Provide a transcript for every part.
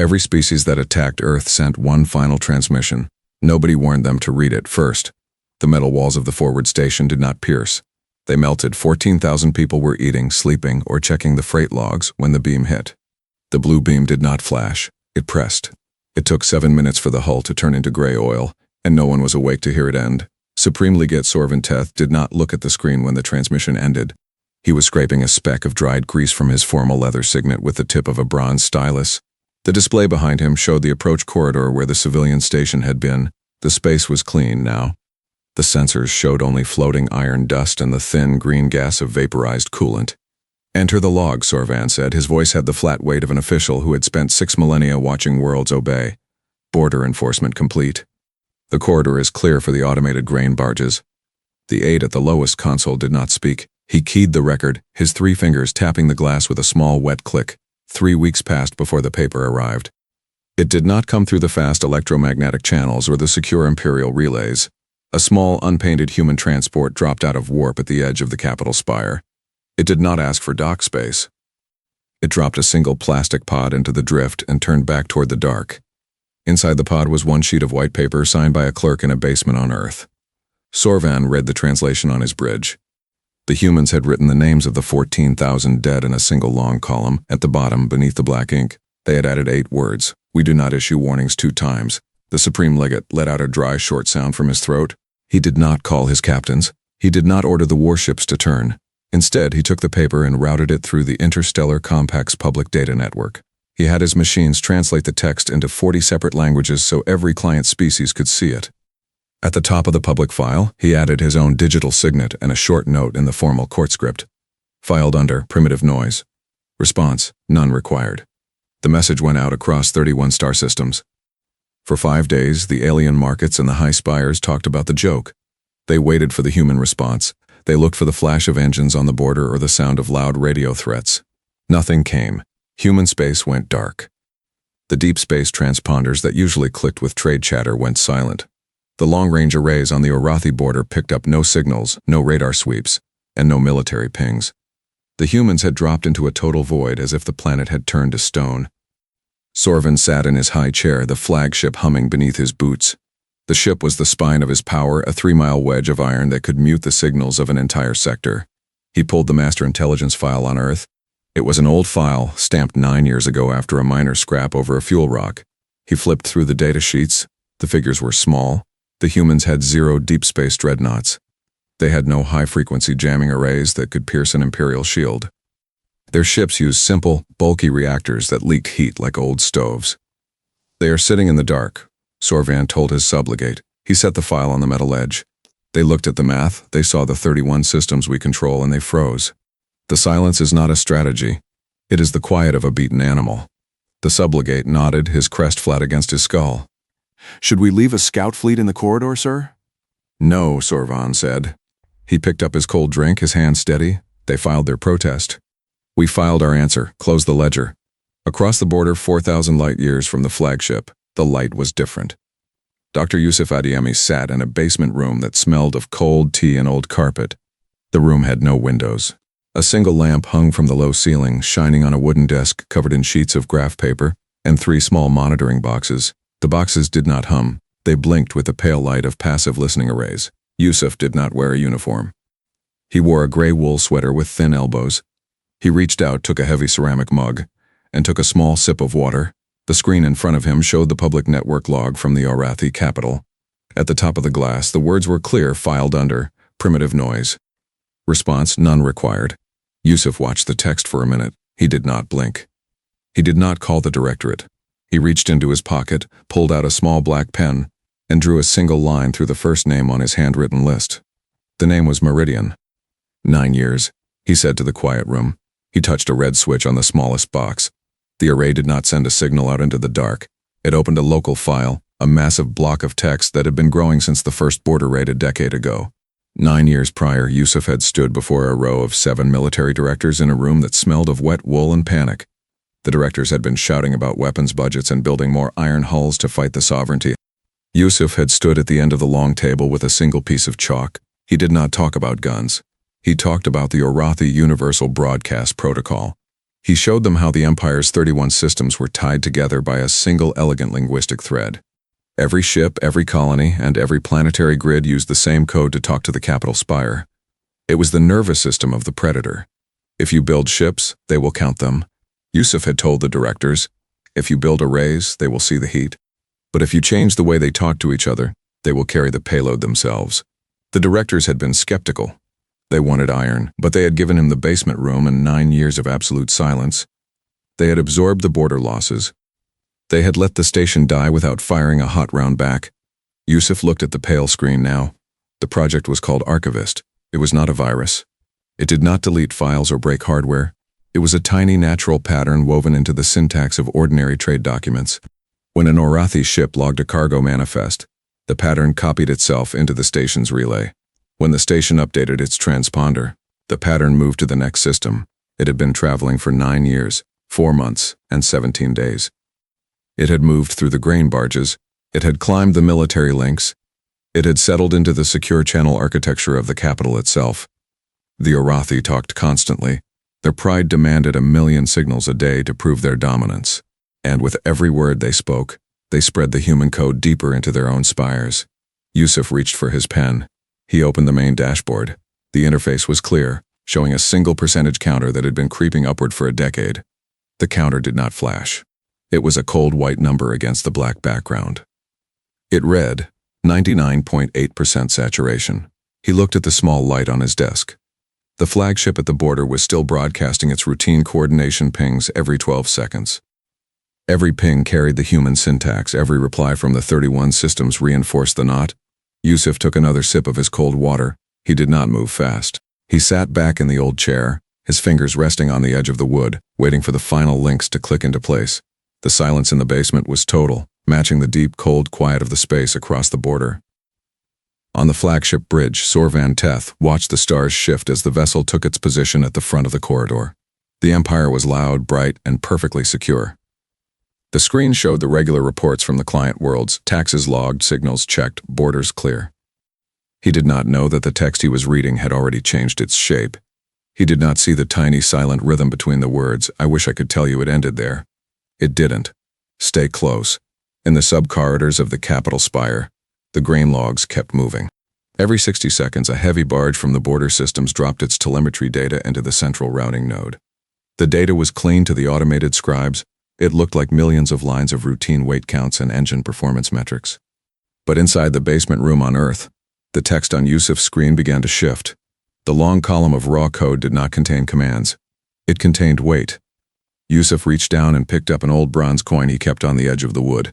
Every species that attacked Earth sent one final transmission. Nobody warned them to read it first. The metal walls of the forward station did not pierce. They melted. 14,000 people were eating, sleeping, or checking the freight logs when the beam hit. The blue beam did not flash. It pressed. It took 7 minutes for the hull to turn into gray oil, and no one was awake to hear it end. Supreme Legate Sorvin Teth did not look at the screen when the transmission ended. He was scraping a speck of dried grease from his formal leather signet with the tip of a bronze stylus. The display behind him showed the approach corridor where the civilian station had been. The space was clean now. The sensors showed only floating iron dust and the thin green gas of vaporized coolant. "Enter the log," Sorvan said. His voice had the flat weight of an official who had spent 6 millennia watching worlds obey. "Border enforcement complete. The corridor is clear for the automated grain barges." The aide at the lowest console did not speak. He keyed the record, his 3 fingers tapping the glass with a small wet click. 3 weeks passed before the paper arrived. It did not come through the fast electromagnetic channels or the secure Imperial relays. A small, unpainted human transport dropped out of warp at the edge of the Capitol spire. It did not ask for dock space. It dropped a single plastic pod into the drift and turned back toward the dark. Inside the pod was one sheet of white paper signed by a clerk in a basement on Earth. Sorvan read the translation on his bridge. The humans had written the names of the 14,000 dead in a single long column. At the bottom, beneath the black ink, they had added 8 words. "We do not issue warnings 2 times. The Supreme Legate let out a dry, short sound from his throat. He did not call his captains. He did not order the warships to turn. Instead, he took the paper and routed it through the Interstellar Compact's public data network. He had his machines translate the text into 40 separate languages so every client species could see it. At the top of the public file, he added his own digital signet and a short note in the formal court script. Filed under primitive noise. Response, none required. The message went out across 31 star systems. For 5 days, the alien markets and the high spires talked about the joke. They waited for the human response. They looked for the flash of engines on the border or the sound of loud radio threats. Nothing came. Human space went dark. The deep space transponders that usually clicked with trade chatter went silent. The long-range arrays on the Orathi border picked up no signals, no radar sweeps, and no military pings. The humans had dropped into a total void as if the planet had turned to stone. Sorvan sat in his high chair, the flagship humming beneath his boots. The ship was the spine of his power, a 3-mile wedge of iron that could mute the signals of an entire sector. He pulled the master intelligence file on Earth. It was an old file, stamped 9 years ago after a minor scrap over a fuel rock. He flipped through the data sheets. The figures were small. The humans had 0 deep space dreadnoughts. They had no high-frequency jamming arrays that could pierce an Imperial shield. Their ships used simple, bulky reactors that leaked heat like old stoves. "They are sitting in the dark," Sorvan told his sublegate. He set the file on the metal edge. They looked at the math, they saw the 31 systems we control, and they froze. "The silence is not a strategy. It is the quiet of a beaten animal." The sublegate nodded, his crest flat against his skull. "Should we leave a scout fleet in the corridor, sir?" "No," Sorvan said. He picked up his cold drink, his hand steady. They filed their protest. "We filed our answer. Close the ledger." Across the border, 4,000 light-years from the flagship, the light was different. Dr. Yusuf Adiemi sat in a basement room that smelled of cold tea and old carpet. The room had no windows. A single lamp hung from the low ceiling, shining on a wooden desk covered in sheets of graph paper, and 3 small monitoring boxes. The boxes did not hum. They blinked with the pale light of passive listening arrays. Yusuf did not wear a uniform. He wore a gray wool sweater with thin elbows. He reached out, took a heavy ceramic mug, and took a small sip of water. The screen in front of him showed the public network log from the Orathi capital. At the top of the glass, the words were clear, filed under primitive noise. Response, none required. Yusuf watched the text for a minute. He did not blink. He did not call the directorate. He reached into his pocket, pulled out a small black pen, and drew a single line through the first name on his handwritten list. The name was Meridian. 9 years, he said to the quiet room. He touched a red switch on the smallest box. The array did not send a signal out into the dark. It opened a local file, a massive block of text that had been growing since the first border raid a decade ago. 9 years prior, Yusuf had stood before a row of 7 military directors in a room that smelled of wet wool and panic. The directors had been shouting about weapons budgets and building more iron hulls to fight the sovereignty. Yusuf had stood at the end of the long table with a single piece of chalk. He did not talk about guns. He talked about the Orathi Universal Broadcast Protocol. He showed them how the Empire's 31 systems were tied together by a single elegant linguistic thread. Every ship, every colony, and every planetary grid used the same code to talk to the capital spire. It was the nervous system of the Predator. If you build ships, they will count them. Yusuf had told the directors, if you build arrays, they will see the heat. But if you change the way they talk to each other, they will carry the payload themselves. The directors had been skeptical. They wanted iron, but they had given him the basement room and 9 years of absolute silence. They had absorbed the border losses. They had let the station die without firing a hot round back. Yusuf looked at the pale screen now. The project was called Archivist. It was not a virus. It did not delete files or break hardware. It was a tiny natural pattern woven into the syntax of ordinary trade documents. When an Orathi ship logged a cargo manifest, the pattern copied itself into the station's relay. When the station updated its transponder, the pattern moved to the next system. It had been traveling for 9 years, 4 months, and 17 days. It had moved through the grain barges. It had climbed the military links. It had settled into the secure channel architecture of the capital itself. The Orathi talked constantly. Their pride demanded 1,000,000 signals a day to prove their dominance. And with every word they spoke, they spread the human code deeper into their own spires. Yusuf reached for his pen. He opened the main dashboard. The interface was clear, showing a single percentage counter that had been creeping upward for a decade. The counter did not flash. It was a cold white number against the black background. It read, 99.8% saturation. He looked at the small light on his desk. The flagship at the border was still broadcasting its routine coordination pings every 12 seconds. Every ping carried the human syntax. Every reply from the 31 systems reinforced the knot. Yusuf took another sip of his cold water. He did not move fast. He sat back in the old chair, his fingers resting on the edge of the wood, waiting for the final links to click into place. The silence in the basement was total, matching the deep, cold quiet of the space across the border. On the flagship bridge, Sorvan Teth watched the stars shift as the vessel took its position at the front of the corridor. The Empire was loud, bright, and perfectly secure. The screen showed the regular reports from the client worlds: taxes logged, signals checked, borders clear. He did not know that the text he was reading had already changed its shape. He did not see the tiny silent rhythm between the words. I wish I could tell you it ended there. It didn't. Stay close. In the sub-corridors of the capital spire, the grain logs kept moving. Every 60 seconds, a heavy barge from the border systems dropped its telemetry data into the central routing node. The data was clean to the automated scribes. It looked like millions of lines of routine weight counts and engine performance metrics. But inside the basement room on Earth, the text on Yusuf's screen began to shift. The long column of raw code did not contain commands. It contained weight. Yusuf reached down and picked up an old bronze coin he kept on the edge of the wood.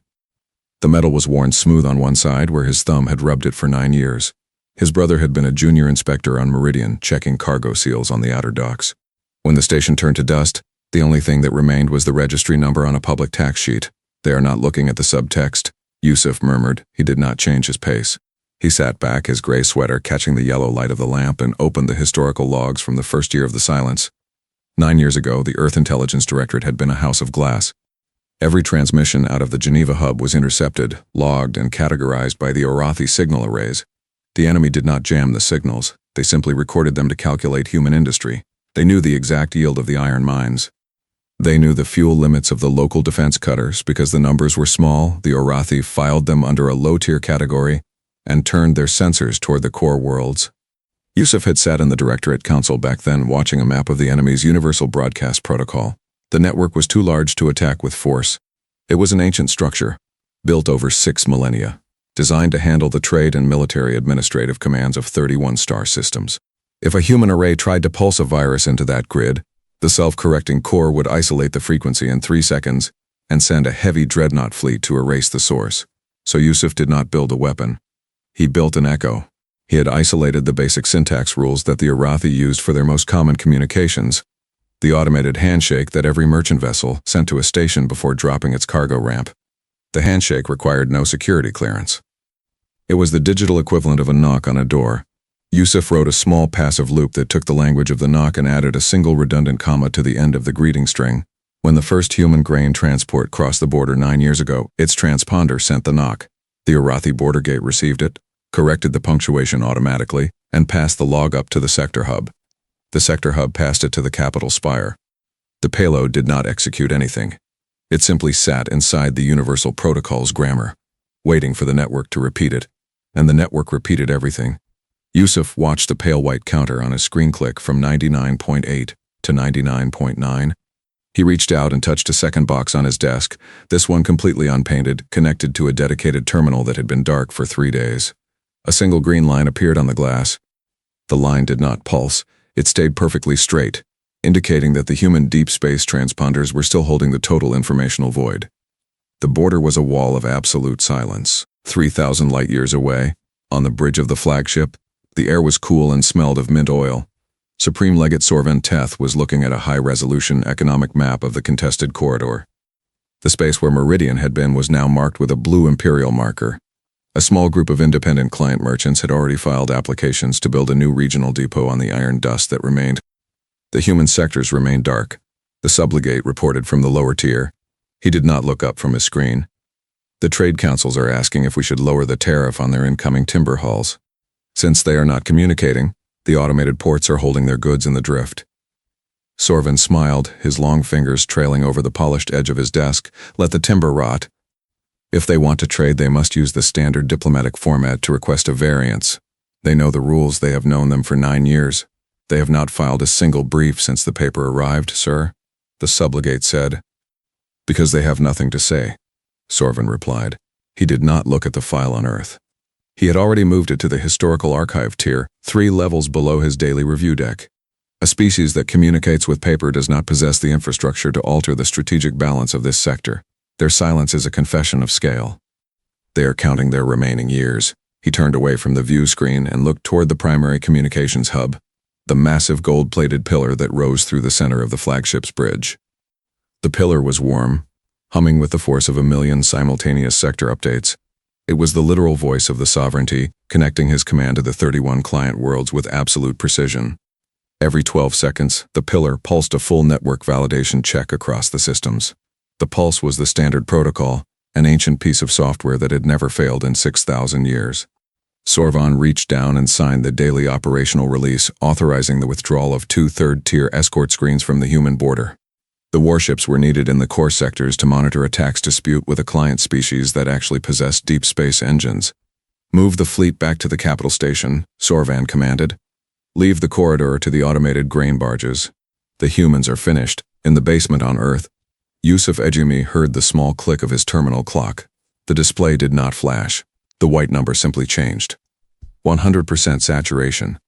The metal was worn smooth on one side where his thumb had rubbed it for 9 years. His brother had been a junior inspector on Meridian, checking cargo seals on the outer docks. When the station turned to dust, the only thing that remained was the registry number on a public tax sheet. They are not looking at the subtext, Yusuf murmured. He did not change his pace. He sat back, his gray sweater catching the yellow light of the lamp, and opened the historical logs from the first year of the silence. 9 years ago, the Earth Intelligence Directorate had been a house of glass. Every transmission out of the Geneva hub was intercepted, logged, and categorized by the Orathi signal arrays. The enemy did not jam the signals. They simply recorded them to calculate human industry. They knew the exact yield of the iron mines. They knew the fuel limits of the local defense cutters. Because the numbers were small, the Orathi filed them under a low-tier category and turned their sensors toward the core worlds. Yusuf had sat in the Directorate Council back then watching a map of the enemy's Universal Broadcast Protocol. The network was too large to attack with force. It was an ancient structure, built over 6 millennia, designed to handle the trade and military administrative commands of 31 star systems. If a human array tried to pulse a virus into that grid, the self-correcting core would isolate the frequency in 3 seconds and send a heavy dreadnought fleet to erase the source. So Yusuf did not build a weapon. He built an echo. He had isolated the basic syntax rules that the Arathi used for their most common communications, the automated handshake that every merchant vessel sent to a station before dropping its cargo ramp. The handshake required no security clearance. It was the digital equivalent of a knock on a door. Yusuf wrote a small passive loop that took the language of the knock and added a single redundant comma to the end of the greeting string. When the first human grain transport crossed the border 9 years ago, its transponder sent the knock. The Arathi border gate received it, corrected the punctuation automatically, and passed the log up to the sector hub. The sector hub passed it to the capital spire. The payload did not execute anything. It simply sat inside the Universal Protocol's grammar, waiting for the network to repeat it, and the network repeated everything. Yusuf watched the pale white counter on his screen click from 99.8 to 99.9. He reached out and touched a second box on his desk, this one completely unpainted, connected to a dedicated terminal that had been dark for 3 days. A single green line appeared on the glass. The line did not pulse, it stayed perfectly straight, indicating that the human deep space transponders were still holding the total informational void. The border was a wall of absolute silence. 3,000 light-years away, on the bridge of the flagship, the air was cool and smelled of mint oil. Supreme Legate Sorvan Teth was looking at a high-resolution economic map of the contested corridor. The space where Meridian had been was now marked with a blue imperial marker. A small group of independent client merchants had already filed applications to build a new regional depot on the iron dust that remained. The human sectors remained dark. The sublegate reported from the lower tier. He did not look up from his screen. The trade councils are asking if we should lower the tariff on their incoming timber hauls. Since they are not communicating, the automated ports are holding their goods in the drift. Sorvan smiled, his long fingers trailing over the polished edge of his desk. Let the timber rot. If they want to trade, they must use the standard diplomatic format to request a variance. They know the rules, they have known them for 9 years. They have not filed a single brief since the paper arrived, sir, the sublegate said. Because they have nothing to say, Sorvan replied. He did not look at the file on Earth. He had already moved it to the historical archive tier, 3 levels below his daily review deck. A species that communicates with paper does not possess the infrastructure to alter the strategic balance of this sector. Their silence is a confession of scale. They are counting their remaining years. He turned away from the view screen and looked toward the primary communications hub, the massive gold-plated pillar that rose through the center of the flagship's bridge. The pillar was warm, humming with the force of 1,000,000 simultaneous sector updates. It was the literal voice of the sovereignty, connecting his command to the 31 client worlds with absolute precision. Every 12 seconds, the pillar pulsed a full network validation check across the systems. The pulse was the standard protocol, an ancient piece of software that had never failed in 6,000 years. Sorvan reached down and signed the daily operational release authorizing the withdrawal of 2 third-tier escort screens from the human border. The warships were needed in the core sectors to monitor attacks dispute with a client species that actually possessed deep space engines. Move the fleet back to the capital station, Sorvan commanded. Leave the corridor to the automated grain barges. The humans are finished. In the basement on Earth, Yusuf Ejimi heard the small click of his terminal clock. The display did not flash. The white number simply changed. 100% saturation.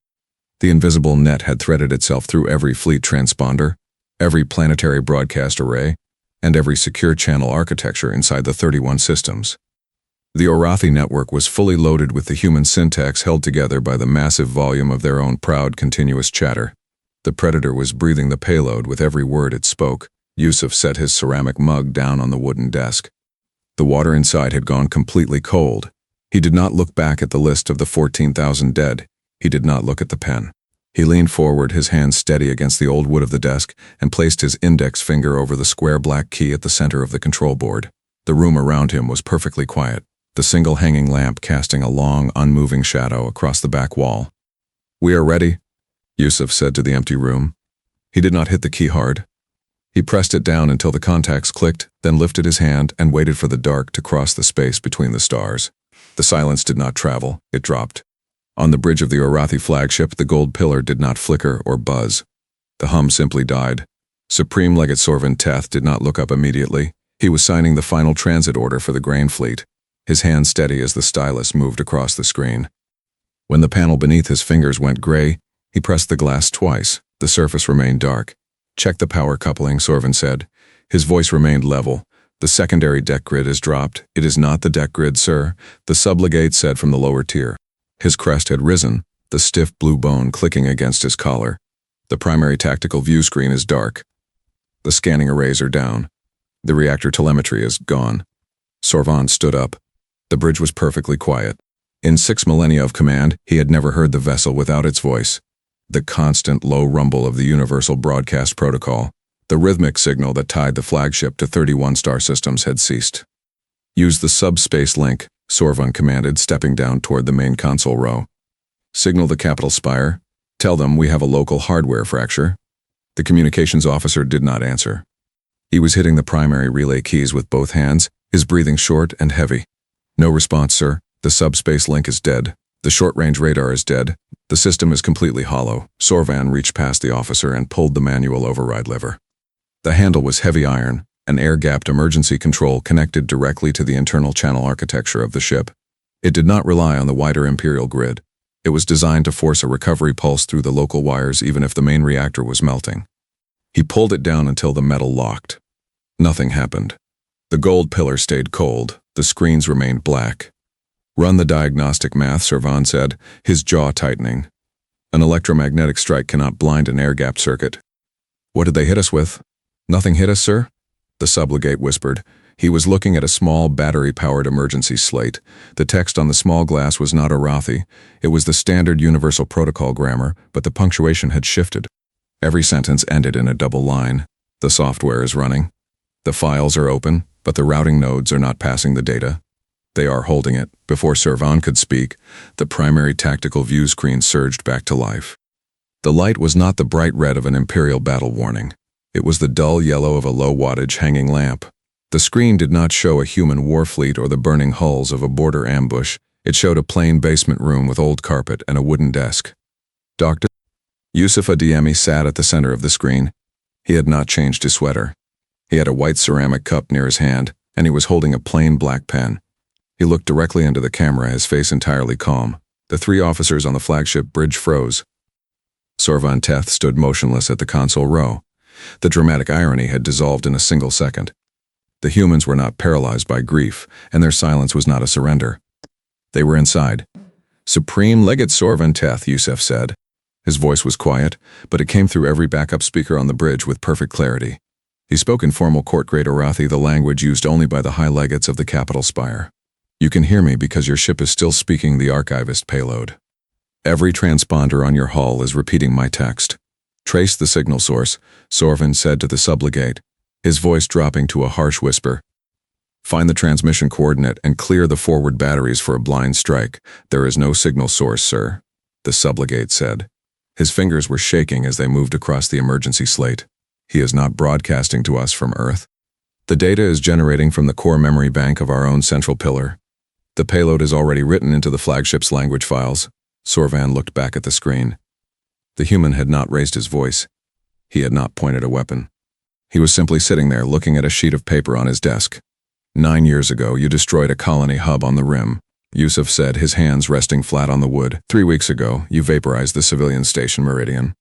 The invisible net had threaded itself through every fleet transponder, every planetary broadcast array, and every secure channel architecture inside the 31 systems. The Orathi network was fully loaded with the human syntax held together by the massive volume of their own proud continuous chatter. The Predator was breathing the payload with every word it spoke. Yusuf set his ceramic mug down on the wooden desk. The water inside had gone completely cold. He did not look back at the list of the 14,000 dead. He did not look at the pen. He leaned forward, his hand steady against the old wood of the desk, and placed his index finger over the square black key at the center of the control board. The room around him was perfectly quiet, the single hanging lamp casting a long, unmoving shadow across the back wall. "We are ready," Yusuf said to the empty room. He did not hit the key hard. He pressed it down until the contacts clicked, then lifted his hand and waited for the dark to cross the space between the stars. The silence did not travel, it dropped. On the bridge of the Orathi flagship, the gold pillar did not flicker or buzz. The hum simply died. Supreme Legate Sorvan Teth did not look up immediately. He was signing the final transit order for the grain fleet, his hand steady as the stylus moved across the screen. When the panel beneath his fingers went gray, he pressed the glass twice. The surface remained dark. "Check the power coupling," Sorvan said. His voice remained level. "The secondary deck grid is dropped." "It is not the deck grid, sir," the sublegate said from the lower tier. His crest had risen, the stiff blue bone clicking against his collar. "The primary tactical view screen is dark. The scanning arrays are down. The reactor telemetry is gone." Sorvan stood up. The bridge was perfectly quiet. In 6 millennia of command, he had never heard the vessel without its voice. The constant low rumble of the Universal Broadcast Protocol, the rhythmic signal that tied the flagship to 31 star systems, had ceased. "Use the subspace link," Sorvan commanded, stepping down toward the main console row. "Signal the capital spire. Tell them we have a local hardware fracture." The communications officer did not answer. He was hitting the primary relay keys with both hands, his breathing short and heavy. No response, sir. The subspace link is dead. The short-range radar is dead. The system is completely hollow. Sorvan reached past the officer and pulled the manual override lever. The handle was heavy iron, an air-gapped emergency control connected directly to the internal channel architecture of the ship. It did not rely on the wider Imperial grid. It was designed to force a recovery pulse through the local wires even if the main reactor was melting. He pulled it down until the metal locked. Nothing happened. The gold pillar stayed cold. The screens remained black. Run the diagnostic math, Sorvan said, his jaw tightening. An electromagnetic strike cannot blind an air-gapped circuit. What did they hit us with? Nothing hit us, sir? The sublegate whispered. He was looking at a small battery-powered emergency slate. The text on the small glass was not Arathi. It was the standard universal protocol grammar, but the punctuation had shifted. Every sentence ended in a double line. The software is running. The files are open, but the routing nodes are not passing the data. They are holding it. Before Sorvan could speak, the primary tactical view screen surged back to life. The light was not the bright red of an Imperial battle warning. It was the dull yellow of a low-wattage hanging lamp. The screen did not show a human war fleet or the burning hulls of a border ambush. It showed a plain basement room with old carpet and a wooden desk. Dr. Yusuf Adiyemi sat at the center of the screen. He had not changed his sweater. He had a white ceramic cup near his hand, and he was holding a plain black pen. He looked directly into the camera, his face entirely calm. The three officers on the flagship bridge froze. Sorvan Teth stood motionless at the console row. The dramatic irony had dissolved in a single second. The humans were not paralyzed by grief, and their silence was not a surrender. They were inside. Supreme Legate Sorvan Teth, Yusuf said. His voice was quiet, but it came through every backup speaker on the bridge with perfect clarity. He spoke in formal court-grade Arathi, the language used only by the high legates of the capital spire. You can hear me because your ship is still speaking the archivist payload. Every transponder on your hull is repeating my text. Trace the signal source, Sorvan said to the sublegate, his voice dropping to a harsh whisper. Find the transmission coordinate and clear the forward batteries for a blind strike. There is no signal source, sir, the sublegate said. His fingers were shaking as they moved across the emergency slate. He is not broadcasting to us from Earth. The data is generating from the core memory bank of our own central pillar. The payload is already written into the flagship's language files. Sorvan looked back at the screen. The human had not raised his voice. He had not pointed a weapon. He was simply sitting there looking at a sheet of paper on his desk. 9 years ago, you destroyed a colony hub on the rim, Yusuf said, his hands resting flat on the wood. 3 weeks ago, you vaporized the civilian station Meridian.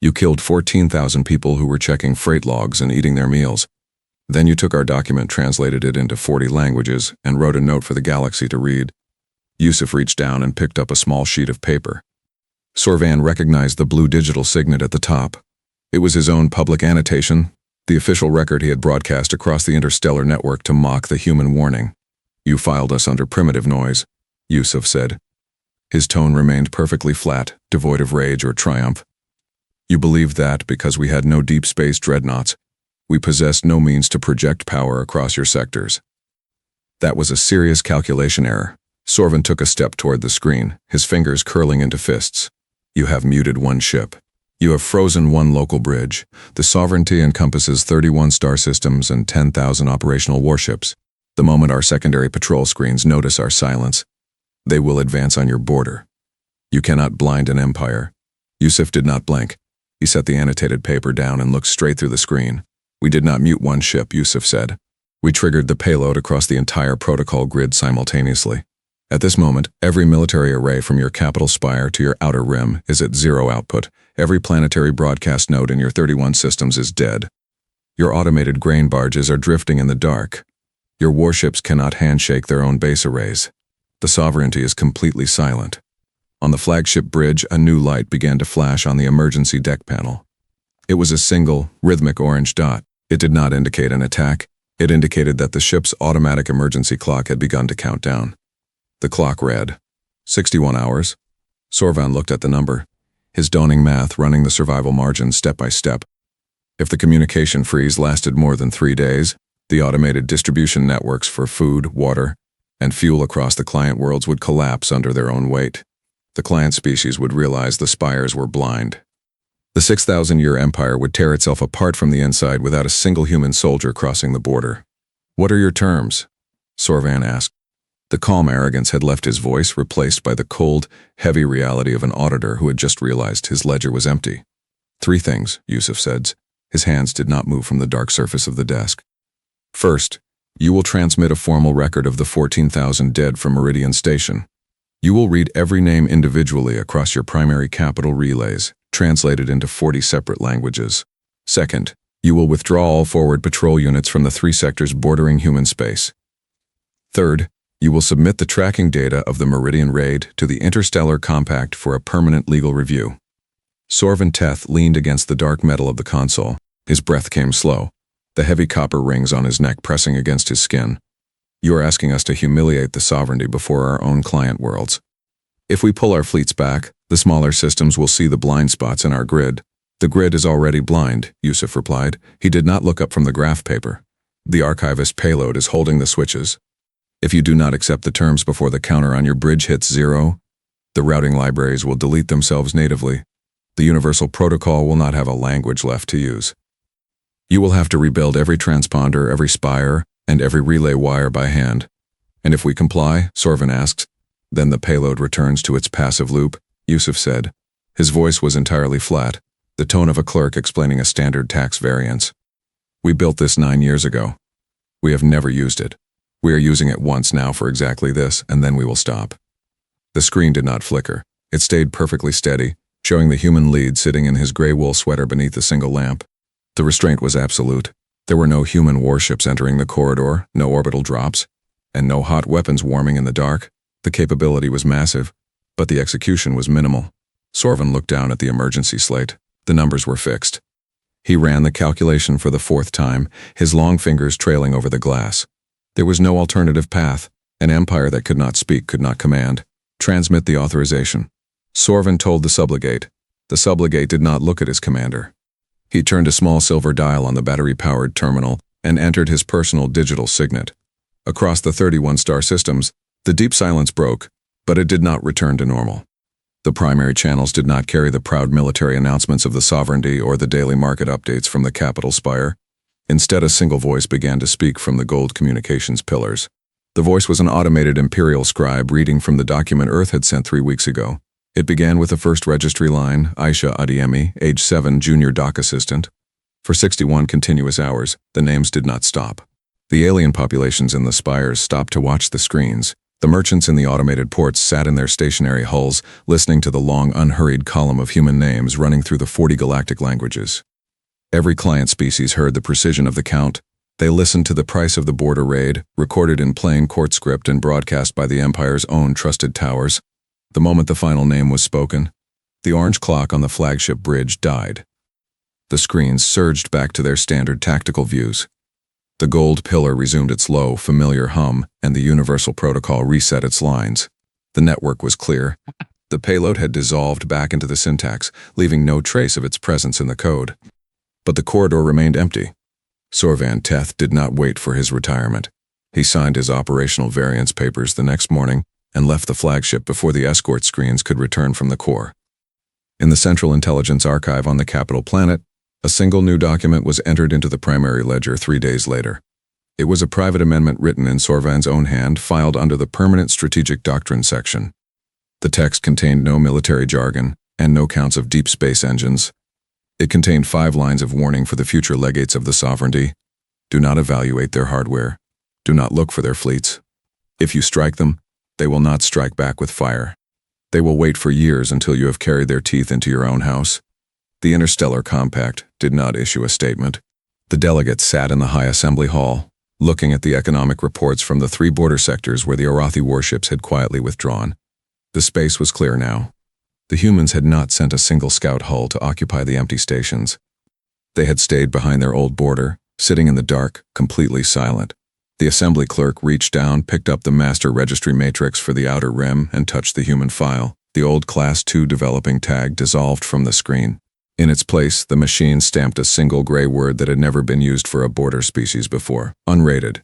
You killed 14,000 people who were checking freight logs and eating their meals. Then you took our document, translated it into 40 languages, and wrote a note for the galaxy to read. Yusuf reached down and picked up a small sheet of paper. Sorvan recognized the blue digital signet at the top. It was his own public annotation, the official record he had broadcast across the interstellar network to mock the human warning. You filed us under primitive noise, Yusuf said. His tone remained perfectly flat, devoid of rage or triumph. You believed that because we had no deep space dreadnoughts, we possessed no means to project power across your sectors. That was a serious calculation error. Sorvan took a step toward the screen, his fingers curling into fists. You have muted one ship. You have frozen one local bridge. The sovereignty encompasses 31 star systems and 10,000 operational warships. The moment our secondary patrol screens notice our silence, they will advance on your border. You cannot blind an empire. Yusuf did not blink. He set the annotated paper down and looked straight through the screen. We did not mute one ship, Yusuf said. We triggered the payload across the entire protocol grid simultaneously. At this moment, every military array from your capital spire to your outer rim is at zero output. Every planetary broadcast node in your 31 systems is dead. Your automated grain barges are drifting in the dark. Your warships cannot handshake their own base arrays. The sovereignty is completely silent. On the flagship bridge, a new light began to flash on the emergency deck panel. It was a single, rhythmic orange dot. It did not indicate an attack. It indicated that the ship's automatic emergency clock had begun to count down. The clock read 61 hours. Sorvan looked at the number, his dawning math running the survival margin step by step. If the communication freeze lasted more than 3 days, the automated distribution networks for food, water, and fuel across the client worlds would collapse under their own weight. The client species would realize the spires were blind. The 6,000-year empire would tear itself apart from the inside without a single human soldier crossing the border. "What are your terms?" Sorvan asked. The calm arrogance had left his voice, replaced by the cold, heavy reality of an auditor who had just realized his ledger was empty. "Three things," Yusuf said. His hands did not move from the dark surface of the desk. "First, you will transmit a formal record of the 14,000 dead from Meridian Station. You will read every name individually across your primary capital relays, translated into 40 separate languages. Second, you will withdraw all forward patrol units from the 3 sectors bordering human space. Third, you will submit the tracking data of the Meridian raid to the Interstellar Compact for a permanent legal review." Sorvan Teth leaned against the dark metal of the console. His breath came slow, the heavy copper rings on his neck pressing against his skin. "You are asking us to humiliate the sovereignty before our own client worlds. If we pull our fleets back, the smaller systems will see the blind spots in our grid." "The grid is already blind," Yusuf replied. He did not look up from the graph paper. "The archivist payload is holding the switches. If you do not accept the terms before the counter on your bridge hits 0, the routing libraries will delete themselves natively. The universal protocol will not have a language left to use. You will have to rebuild every transponder, every spire, and every relay wire by hand." "And if we comply?" Sorvan asked. "Then the payload returns to its passive loop," Yusuf said. His voice was entirely flat, the tone of a clerk explaining a standard tax variance. "We built this 9 years ago. We have never used it. We are using it once now for exactly this, and then we will stop." The screen did not flicker. It stayed perfectly steady, showing the human lead sitting in his gray wool sweater beneath a single lamp. The restraint was absolute. There were no human warships entering the corridor, no orbital drops, and no hot weapons warming in the dark. The capability was massive, but the execution was minimal. Sorvan looked down at the emergency slate. The numbers were fixed. He ran the calculation for the 4th time, his long fingers trailing over the glass. There was no alternative path. An empire that could not speak could not command. "Transmit the authorization." Sorvan told the sublegate. The sublegate did not look at his commander. He turned a small silver dial on the battery-powered terminal and entered his personal digital signet. Across the 31 star systems, the deep silence broke, but it did not return to normal. The primary channels did not carry the proud military announcements of the sovereignty or the daily market updates from the capital spire. Instead, a single voice began to speak from the gold communications pillars. The voice was an automated imperial scribe reading from the document Earth had sent 3 weeks ago. It began with the first registry line, Aisha Adiemi, age 7, junior dock assistant. For 61 continuous hours, the names did not stop. The alien populations in the spires stopped to watch the screens. The merchants in the automated ports sat in their stationary hulls, listening to the long, unhurried column of human names running through the 40 galactic languages. Every client species heard the precision of the count. They listened to the price of the border raid, recorded in plain court script and broadcast by the Empire's own trusted towers. The moment the final name was spoken, the orange clock on the flagship bridge died. The screens surged back to their standard tactical views. The gold pillar resumed its low, familiar hum, and the universal protocol reset its lines. The network was clear. The payload had dissolved back into the syntax, leaving no trace of its presence in the code. But the corridor remained empty. Sorvan Teth did not wait for his retirement. He signed his operational variance papers the next morning and left the flagship before the escort screens could return from the core. In the Central Intelligence Archive on the capital planet, a single new document was entered into the primary ledger 3 days later. It was a private amendment written in Sorvan's own hand, filed under the Permanent Strategic Doctrine section. The text contained no military jargon and no counts of deep space engines. It contained 5 lines of warning for the future legates of the sovereignty. Do not evaluate their hardware. Do not look for their fleets. If you strike them, they will not strike back with fire. They will wait for years until you have carried their teeth into your own house. The Interstellar Compact did not issue a statement. The delegates sat in the High Assembly Hall, looking at the economic reports from the 3 border sectors where the Arathi warships had quietly withdrawn. The space was clear now. The humans had not sent a single scout hull to occupy the empty stations. They had stayed behind their old border, sitting in the dark, completely silent. The assembly clerk reached down, picked up the master registry matrix for the outer rim, and touched the human file. The old Class 2 developing tag dissolved from the screen. In its place, the machine stamped a single gray word that had never been used for a border species before: unrated.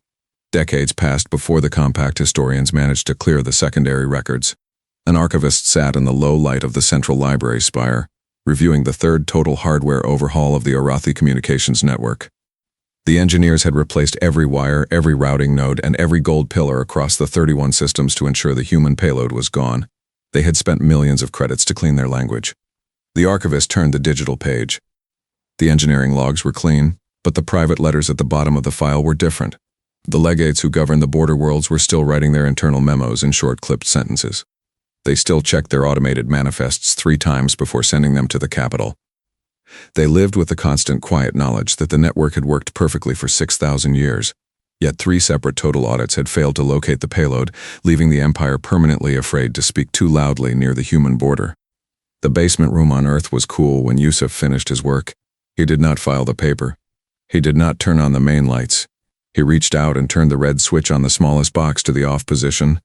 Decades passed before the compact historians managed to clear the secondary records. An archivist sat in the low light of the central library spire, reviewing the third total hardware overhaul of the Arathi communications network. The engineers had replaced every wire, every routing node, and every gold pillar across the 31 systems to ensure the human payload was gone. They had spent millions of credits to clean their language. The archivist turned the digital page. The engineering logs were clean, but the private letters at the bottom of the file were different. The legates who governed the border worlds were still writing their internal memos in short clipped sentences. They still checked their automated manifests 3 times before sending them to the capital. They lived with the constant quiet knowledge that the network had worked perfectly for 6,000 years, yet 3 separate total audits had failed to locate the payload, leaving the Empire permanently afraid to speak too loudly near the human border. The basement room on Earth was cool when Yusuf finished his work. He did not file the paper. He did not turn on the main lights. He reached out and turned the red switch on the smallest box to the off position.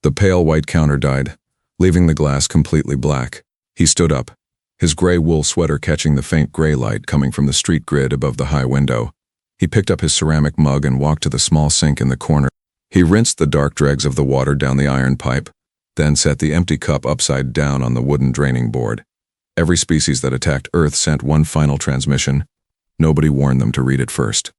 The pale white counter died, leaving the glass completely black. He stood up, his gray wool sweater catching the faint gray light coming from the street grid above the high window. He picked up his ceramic mug and walked to the small sink in the corner. He rinsed the dark dregs of the water down the iron pipe, then set the empty cup upside down on the wooden draining board. Every species that attacked Earth sent one final transmission. Nobody warned them to read it first.